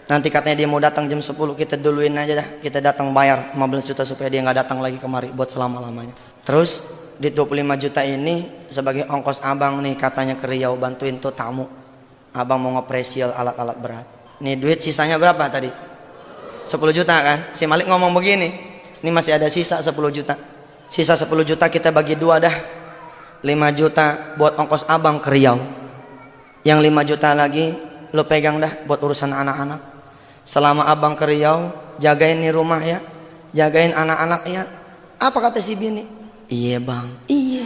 S1: Nanti katanya dia mau datang jam 10, kita duluin aja dah. Kita datang bayar 15 juta supaya dia nggak datang lagi kemari buat selama-lamanya. Terus di 25 juta ini sebagai ongkos abang nih katanya ke Riau bantuin tuh tamu. Abang mau ngepresial alat-alat berat. Nih duit sisanya berapa tadi? 10 juta kan? Si Malik ngomong begini, ini masih ada sisa 10 juta. Sisa 10 juta kita bagi dua dah. 5 juta buat ongkos abang ke Riau. Yang 5 juta lagi lo pegang dah buat urusan anak-anak. Selama abang ke Riau, jagain nih rumah ya, jagain anak-anak ya. Apa kata si bini? Iya bang, iya.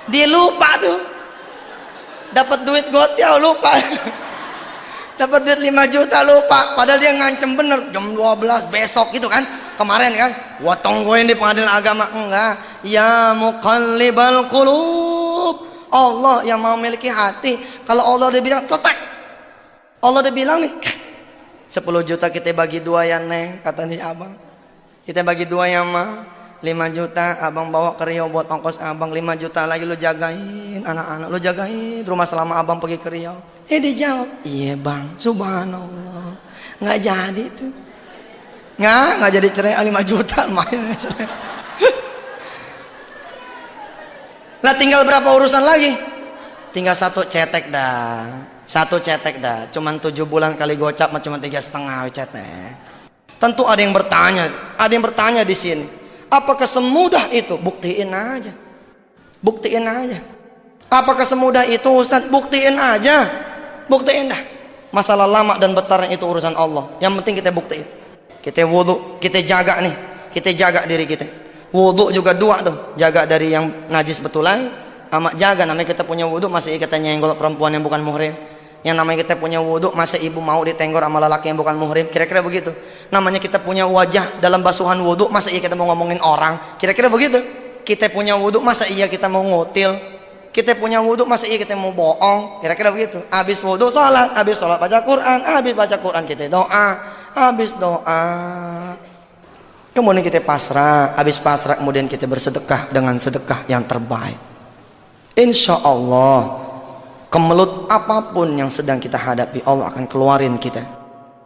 S1: Dia lupa tuh, dapat duit gotiau lupa. Dapat duit 5 juta lupa, padahal dia ngancem bener jam 12 besok gitu kan. Kemarin kan gua tungguin di pengadilan agama. Enggak, ya muqallibal qulub, Allah yang mau memiliki hati. Kalau Allah udah bilang totek, Allah udah bilang nih 10 juta kita bagi dua ya neng, kata nih abang. Kita bagi dua ya mah. 5 juta abang bawa ke Riau buat ongkos abang. 5 juta lagi lu jagain anak-anak, lu jagain rumah selama abang pergi ke Riau. Dijawab, iya bang, subhanallah. Nggak jadi tuh, nggak jadi cerai. 5 juta main cerai. Lah tinggal berapa urusan lagi? Tinggal satu cetek dah, cuman 7 bulan kali gocap mah cuma 3,5 cetek. Tentu ada yang bertanya di sini, apakah semudah itu? Buktiin aja. Apakah semudah itu Ustaz? Buktiin aja. Buktiin dah. Masalah lama dan bertarung itu urusan Allah. Yang penting kita buktiin. Kita wudu, kita jaga nih. Kita jaga diri kita. Wudu juga dua tuh. Jaga dari yang najis betulan, sama jaga namanya kita punya wudu masih kita nyenggol perempuan yang bukan muhrim. Yang namanya kita punya wudu masa ibu mau ditenggor sama lelaki yang bukan muhrim. Kira-kira begitu. Namanya kita punya wajah dalam basuhan wudu, masa iya kita mau ngomongin orang? Kira-kira begitu. Kita punya wudu, masa iya kita mau ngutil? Kita punya wudu, masa iya kita mau bohong? Kira-kira begitu. Habis wudu sholat, habis sholat baca Quran, habis baca Quran kita doa, habis doa kemudian kita pasrah, habis pasrah kemudian kita bersedekah dengan sedekah yang terbaik. Insya Allah kemelut apapun yang sedang kita hadapi, Allah akan keluarin kita.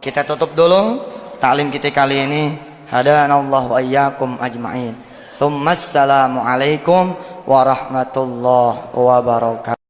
S1: Kita tutup dulu taklim kita kali ini. Hadanallahu wa iyyakum ajma'in. Assalamualaikum warahmatullahi wabarakatuh.